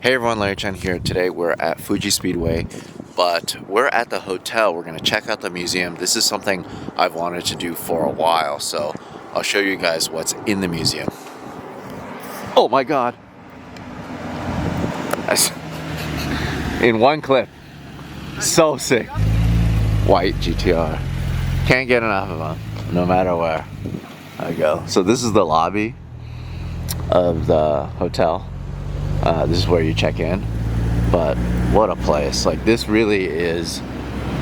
Hey everyone, Larry Chen here. Today we're at Fuji Speedway, but we're at the hotel. We're going to check out the museum. This is something I've wanted to do for a while, so I'll show you guys what's in the museum. Oh my god! In one clip. So sick. White GTR. Can't get enough of them, no matter where I go. So this is the lobby of the hotel. This is where you check in, but what a place. Like, this really is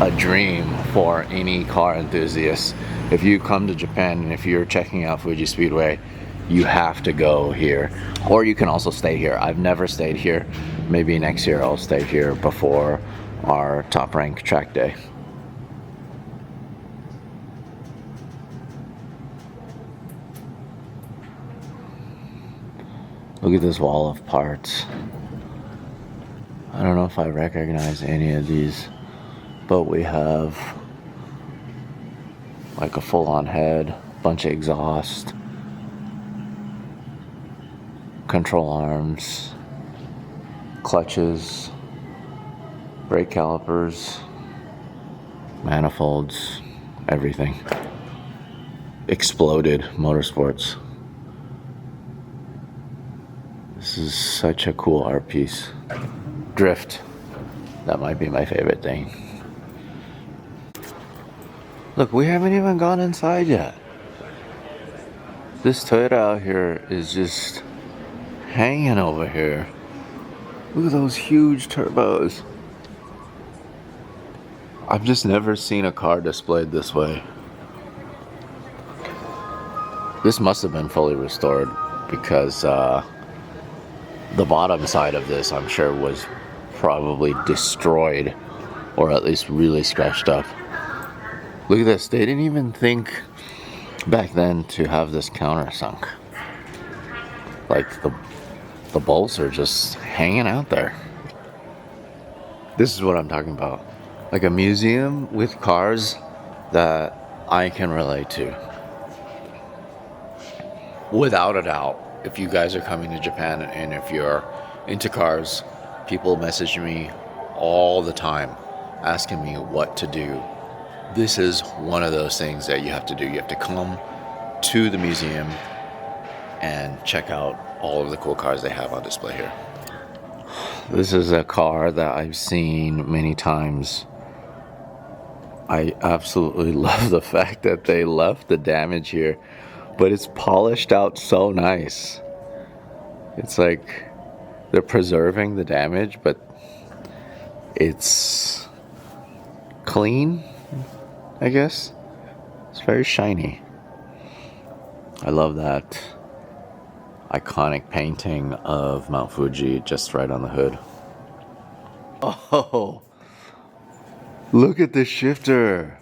a dream for any car enthusiast. If you come to Japan and if you're checking out Fuji Speedway, you have to go here, or you can also stay here. I've never stayed here. Maybe next year I'll stay here before our top rank track day. Look at this wall of parts. I don't know if I recognize any of these, but we have like a full-on head, bunch of exhaust, control arms, clutches, brake calipers, manifolds, everything. Exploded Motorsports. This is such a cool art piece. Drift. That might be my favorite thing. Look, we haven't even gone inside yet. This Toyota out here is just hanging over here. Look at those huge turbos. I've just never seen a car displayed this way. This must have been fully restored because the bottom side of this, I'm sure, was probably destroyed, or at least really scratched up. Look at this. They didn't even think back then to have this countersunk. Like, the bolts are just hanging out there. This is what I'm talking about. Like a museum with cars that I can relate to. Without a doubt. If you guys are coming to Japan and if you're into cars, people message me all the time asking me what to do. This is one of those things that you have to do. You have to come to the museum and check out all of the cool cars they have on display here. This is a car that I've seen many times. I absolutely love the fact that they left the damage here. But it's polished out so nice. It's like they're preserving the damage, but it's clean, I guess. It's very shiny. I love that iconic painting of Mount Fuji just right on the hood. Oh, look at the shifter.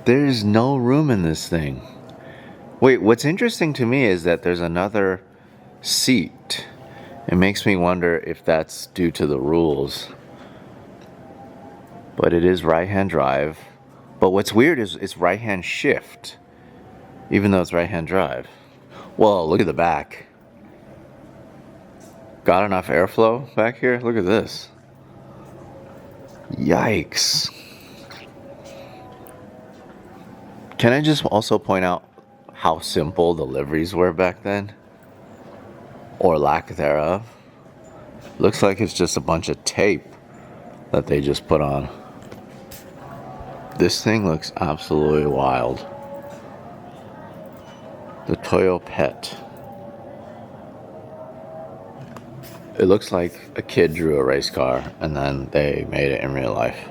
There's no room in this thing. Wait, what's interesting to me is that there's another seat. It makes me wonder if that's due to the rules. But it is right-hand drive. But what's weird is it's right-hand shift, even though it's right-hand drive. Whoa, look at the back. Got enough airflow back here? Look at this. Yikes. Can I just also point out how simple the liveries were back then? Or lack thereof. Looks like it's just a bunch of tape that they just put on. This thing looks absolutely wild. The Toyo Pet. It looks like a kid drew a race car and then they made it in real life.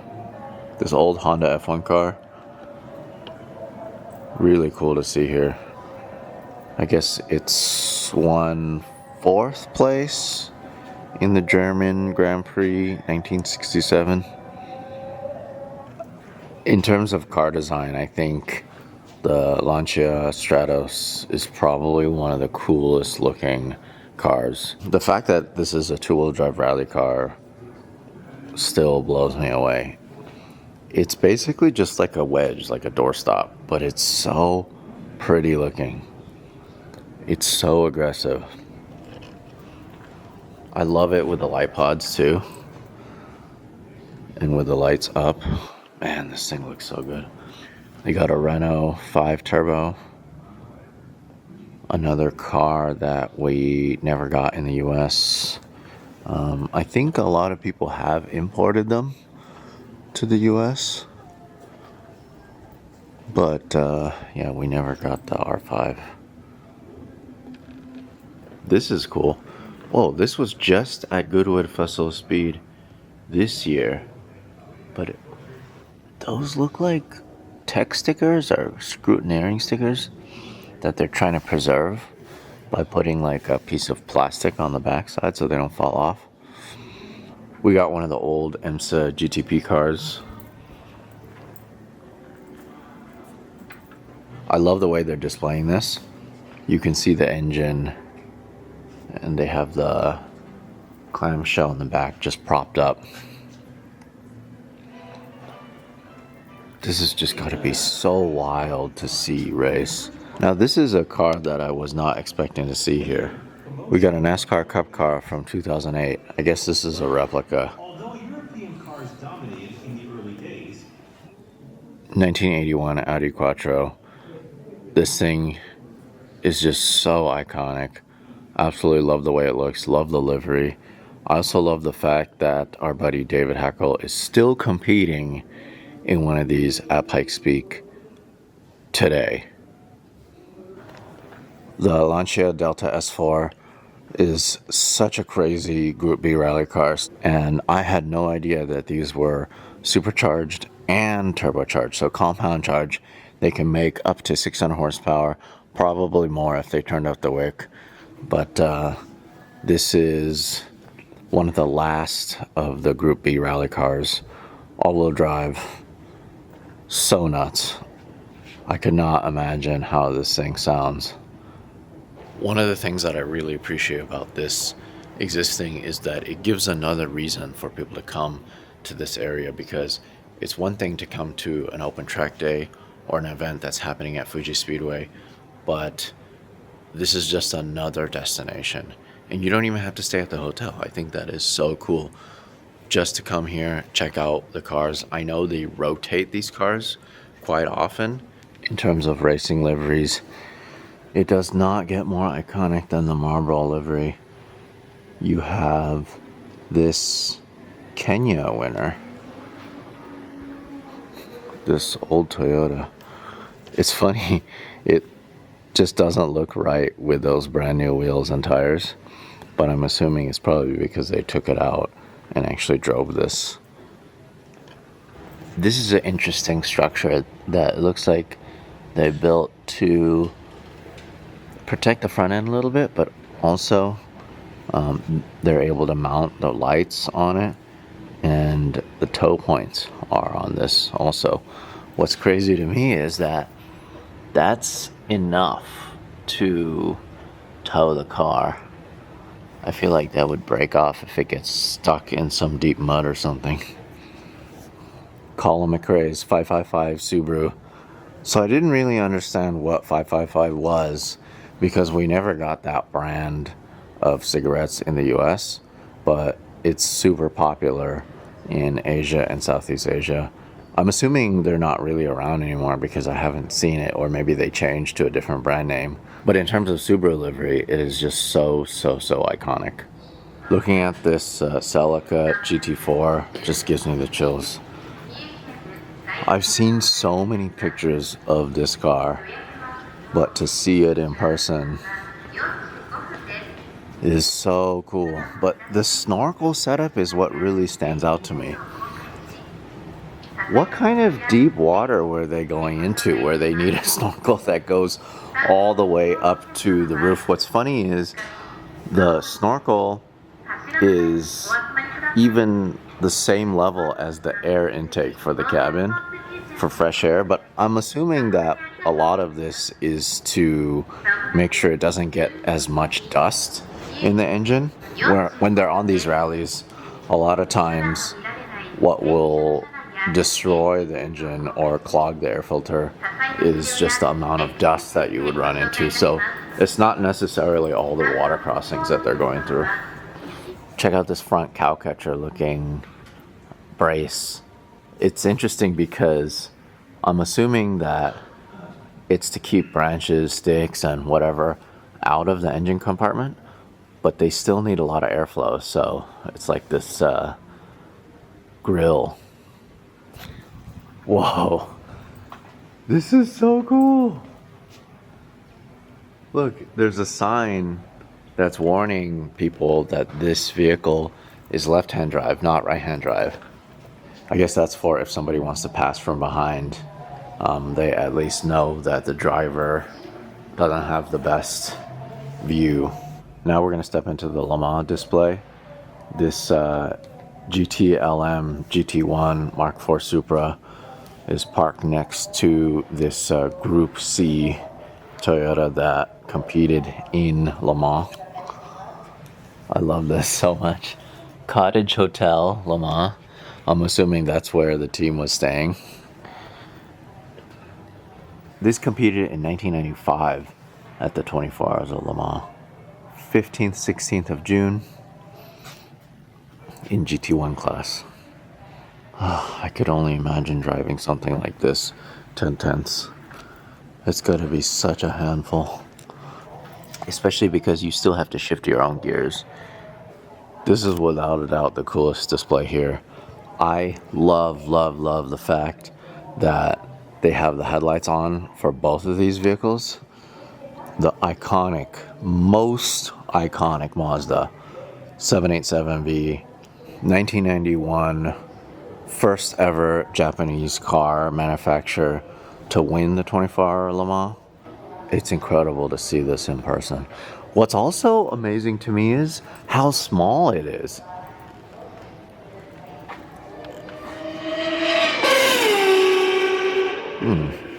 This old Honda F1 car. Really cool to see here. I guess it's won 4th place in the German Grand Prix 1967. In terms of car design, I think the Lancia Stratos is probably one of the coolest looking cars. The fact that this is a 2-wheel drive rally car still blows me away. It's basically just like a wedge, like a doorstop, but it's so pretty looking. It's so aggressive. I love it with the light pods too. And with the lights up. Man, this thing looks so good. They got a Renault 5 Turbo. Another car that we never got in the US. I think a lot of people have imported them to the US. But yeah, we never got the R5. This is cool. Whoa, this was just at Goodwood Festival Speed this year. But those look like tech stickers or scrutineering stickers that they're trying to preserve by putting like a piece of plastic on the backside so they don't fall off. We got one of the old IMSA GTP cars. I love the way they're displaying this. You can see the engine and they have the clamshell in the back just propped up. This has just got to be so wild to see race. Now this is a car that I was not expecting to see here. We got a NASCAR Cup car from 2008. I guess this is a replica. Although European cars dominated in the early days. 1981 Audi Quattro. This thing is just so iconic. Absolutely love the way it looks. Love the livery. I also love the fact that our buddy David Heckel is still competing in one of these at Pikes Peak today. The Lancia Delta S4 is such a crazy Group B rally car, and I had no idea that these were supercharged and turbocharged, so compound charge. They can make up to 600 horsepower, probably more if they turned out the wick. But this is one of the last of the Group B rally cars. All-wheel drive. So nuts. I could not imagine how this thing sounds. One of the things that I really appreciate about this existing is that it gives another reason for people to come to this area, because it's one thing to come to an open track day or an event that's happening at Fuji Speedway, but this is just another destination. And you don't even have to stay at the hotel. I think that is so cool. Just to come here, check out the cars. I know they rotate these cars quite often in terms of racing liveries. It does not get more iconic than the Marlboro livery. You have this Kenya winner. This old Toyota. It's funny, it just doesn't look right with those brand new wheels and tires. But I'm assuming it's probably because they took it out and actually drove this. This is an interesting structure that looks like they built to protect the front end a little bit, but also they're able to mount the lights on it, and the tow points are on this also. What's crazy to me is that that's enough to tow the car. I feel like that would break off if it gets stuck in some deep mud or something. Colin McRae's 555 Subaru. So I didn't really understand what 555 was, because we never got that brand of cigarettes in the US, but it's super popular in Asia and Southeast Asia. I'm assuming they're not really around anymore because I haven't seen it, or maybe they changed to a different brand name. But in terms of Subaru livery, it is just so iconic. Looking at this Celica GT4 just gives me the chills. I've seen so many pictures of this car, but to see it in person is so cool. But the snorkel setup is what really stands out to me. What kind of deep water were they going into where they need a snorkel that goes all the way up to the roof? What's funny is the snorkel is even the same level as the air intake for the cabin for fresh air, but I'm assuming that a lot of this is to make sure it doesn't get as much dust in the engine. When they're on these rallies, a lot of times what will destroy the engine or clog the air filter is just the amount of dust that you would run into. So it's not necessarily all the water crossings that they're going through. Check out this front cowcatcher looking brace. It's interesting because I'm assuming that it's to keep branches, sticks, and whatever out of the engine compartment, but they still need a lot of airflow, so it's like this grill. Whoa, this is so cool. Look, there's a sign that's warning people that this vehicle is left-hand drive, not right-hand drive. I guess that's for if somebody wants to pass from behind. They at least know that the driver doesn't have the best view. Now we're going to step into the Le Mans display. This GTLM GT1 Mark IV Supra is parked next to this Group C Toyota that competed in Le Mans. I love this so much. Cottage Hotel Le Mans. I'm assuming that's where the team was staying. This competed in 1995 at the 24 Hours of Le Mans. 15th, 16th of June in GT1 class. I could only imagine driving something like this 10/10ths. It's got to be such a handful. Especially because you still have to shift your own gears. This is without a doubt the coolest display here. I love the fact that they have the headlights on for both of these vehicles. The iconic, most iconic Mazda 787V, 1991, first ever Japanese car manufacturer to win the 24-hour Le Mans. It's incredible to see this in person. What's also amazing to me is how small it is.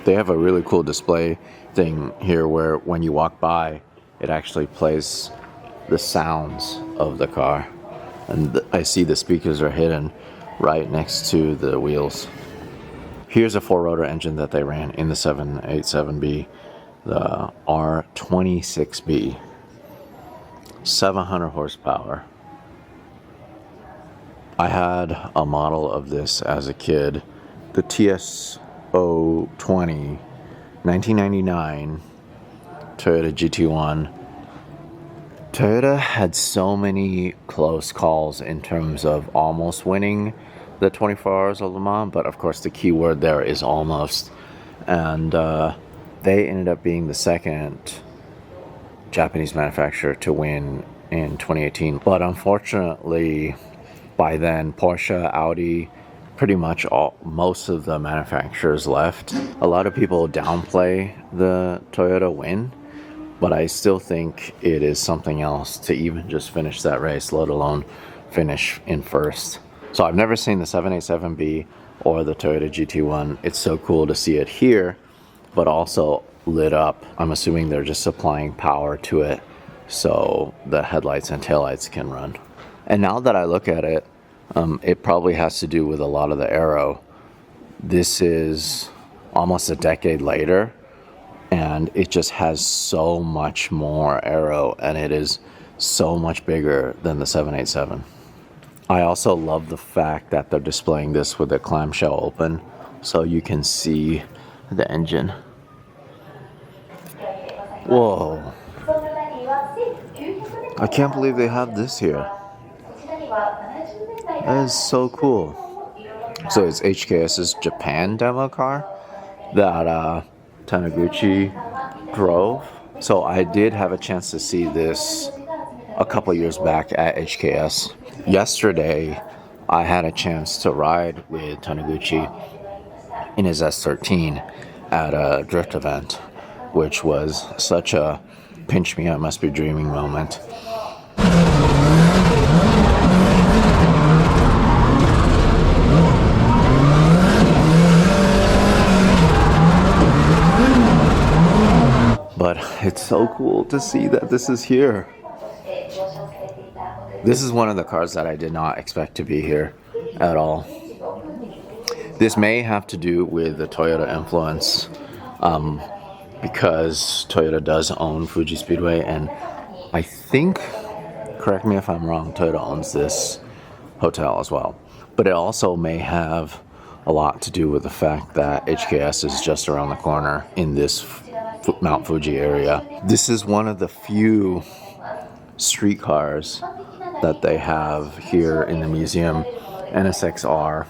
They have a really cool display thing here where when you walk by, it actually plays the sounds of the car. And I see the speakers are hidden right next to the wheels. Here's a four-rotor engine that they ran in the 787B, the R26B. 700 horsepower. I had a model of this as a kid, the TS020, 1999 Toyota GT1. Toyota had so many close calls in terms of almost winning the 24 Hours of Le Mans, but of course the key word there is almost. And they ended up being the second Japanese manufacturer to win in 2018. But unfortunately, by then, Porsche, Audi, pretty much most of the manufacturers left. A lot of people downplay the Toyota win, but I still think it is something else to even just finish that race, let alone finish in first. So I've never seen the 787B or the Toyota GT1. It's so cool to see it here, but also lit up. I'm assuming they're just supplying power to it so the headlights and taillights can run. And now that I look at it, it probably has to do with a lot of the aero. This is almost a decade later, and it just has so much more aero, and it is so much bigger than the 787. I also love the fact that they're displaying this with the clamshell open so you can see the engine. Whoa. I can't believe they have this here. That is so cool. So it's HKS's Japan demo car that Taniguchi drove. So I did have a chance to see this a couple years back at HKS. Yesterday, I had a chance to ride with Taniguchi in his S13 at a drift event, which was such a pinch me, I must be dreaming moment. But it's so cool to see that this is here. This is one of the cars that I did not expect to be here at all. This may have to do with the Toyota influence, because Toyota does own Fuji Speedway, and I think, correct me if I'm wrong, Toyota owns this hotel as well. But it also may have a lot to do with the fact that HKS is just around the corner in this Mount Fuji area. This is one of the few streetcars that they have here in the museum, NSXR.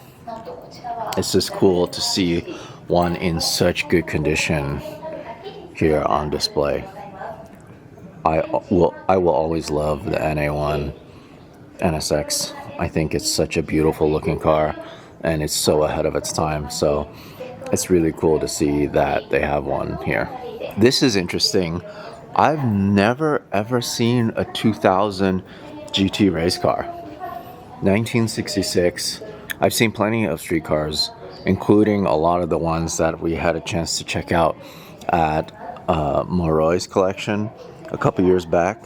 It's just cool to see one in such good condition here on display. I will always love the NA1 NSX. I think it's such a beautiful looking car and it's so ahead of its time. So it's really cool to see that they have one here. This is interesting. I've never ever seen a 2000 GT race car. 1966. I've seen plenty of street cars, including a lot of the ones that we had a chance to check out at Moroy's collection a couple years back.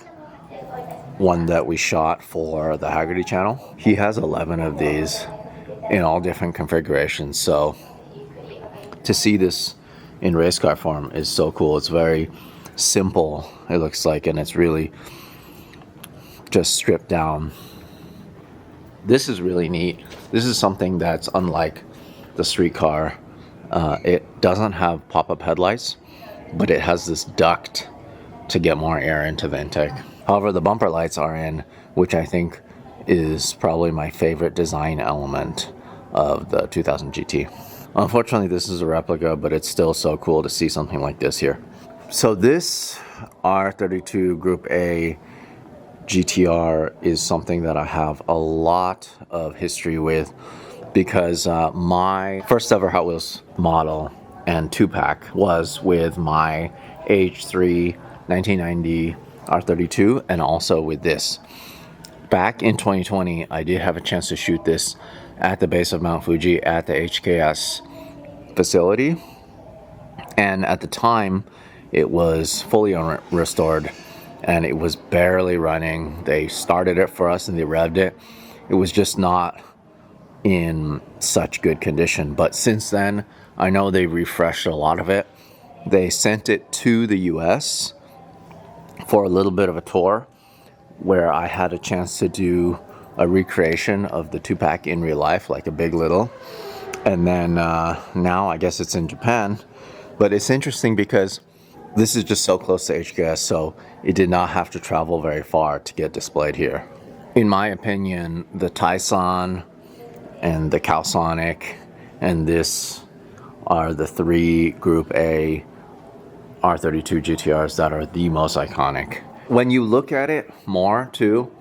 One that we shot for the Haggerty channel. He has 11 of these in all different configurations. So to see this in race car form is so cool. It's very simple, it looks like, and it's really just stripped down. This is really neat. This is something that's unlike the street car. It doesn't have pop-up headlights, but it has this duct to get more air into the intake. However, the bumper lights are in, which I think is probably my favorite design element of the 2000 GT. Unfortunately, this is a replica, but it's still so cool to see something like this here. So this R32 Group A GTR is something that I have a lot of history with because my first ever Hot Wheels model and 2-pack was with my H3 1990 R32 and also with this. Back in 2020, I did have a chance to shoot this at the base of Mount Fuji at the HKS facility. And at the time, it was fully restored and it was barely running. They started it for us and they revved it. It was just not in such good condition. But since then, I know they refreshed a lot of it. They sent it to the US for a little bit of a tour where I had a chance to do a recreation of the 2-pack in real life, like a Big Little. And then now I guess it's in Japan. But it's interesting because this is just so close to HKS, so it did not have to travel very far to get displayed here. In my opinion, the Tyson and the Cowsonic and this are the 3 Group A R32 GTRs that are the most iconic. When you look at it more too,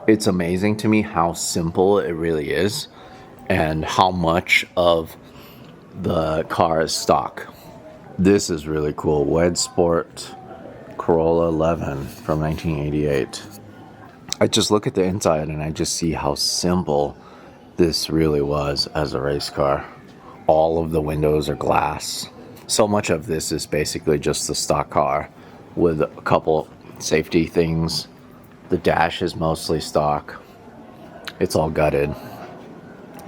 it's amazing to me how simple it really is and how much of the car is stock. This is really cool. Wed Sport Corolla 11 from 1988. I just look at the inside and I just see how simple this really was as a race car. All of the windows are glass. So much of this is basically just the stock car with a couple safety things. The dash is mostly stock. It's all gutted.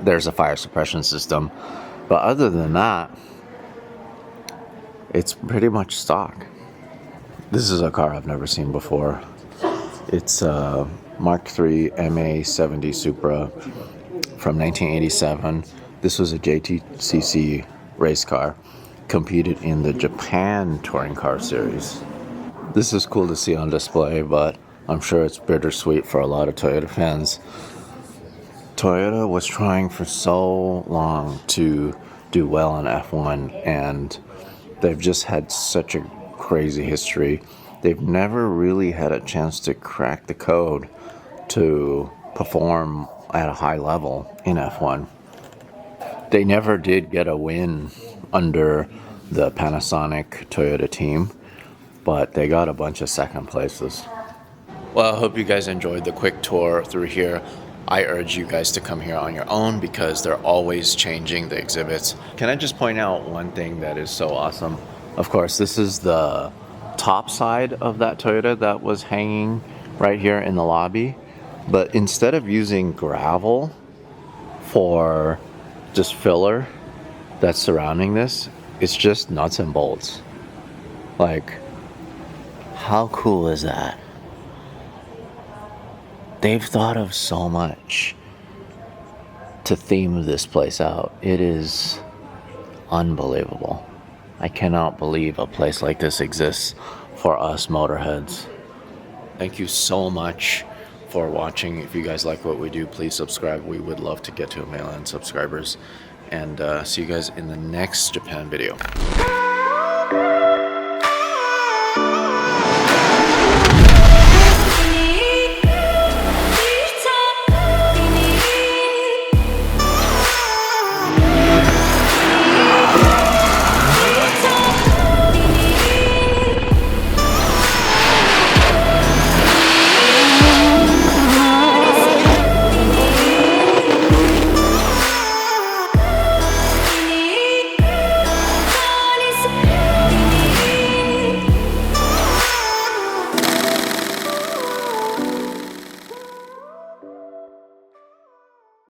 There's a fire suppression system. But other than that, it's pretty much stock. This is a car I've never seen before. It's a Mark III MA70 Supra from 1987. This was a JTCC race car. Competed in the Japan Touring Car Series. This is cool to see on display, but I'm sure it's bittersweet for a lot of Toyota fans. Toyota was trying for so long to do well in F1, and they've just had such a crazy history. They've never really had a chance to crack the code to perform at a high level in F1. They never did get a win under the Panasonic Toyota team, but they got a bunch of second places. Well, I hope you guys enjoyed the quick tour through here. I urge you guys to come here on your own because they're always changing the exhibits. Can I just point out one thing that is so awesome? Of course, this is the top side of that Toyota that was hanging right here in the lobby. But instead of using gravel for just filler that's surrounding this, it's just nuts and bolts. Like, how cool is that? They've thought of so much to theme this place out. It is unbelievable. I cannot believe a place like this exists for us motorheads. Thank you so much for watching. If you guys like what we do, please subscribe. We would love to get to 1 million subscribers. And see you guys in the next Japan video.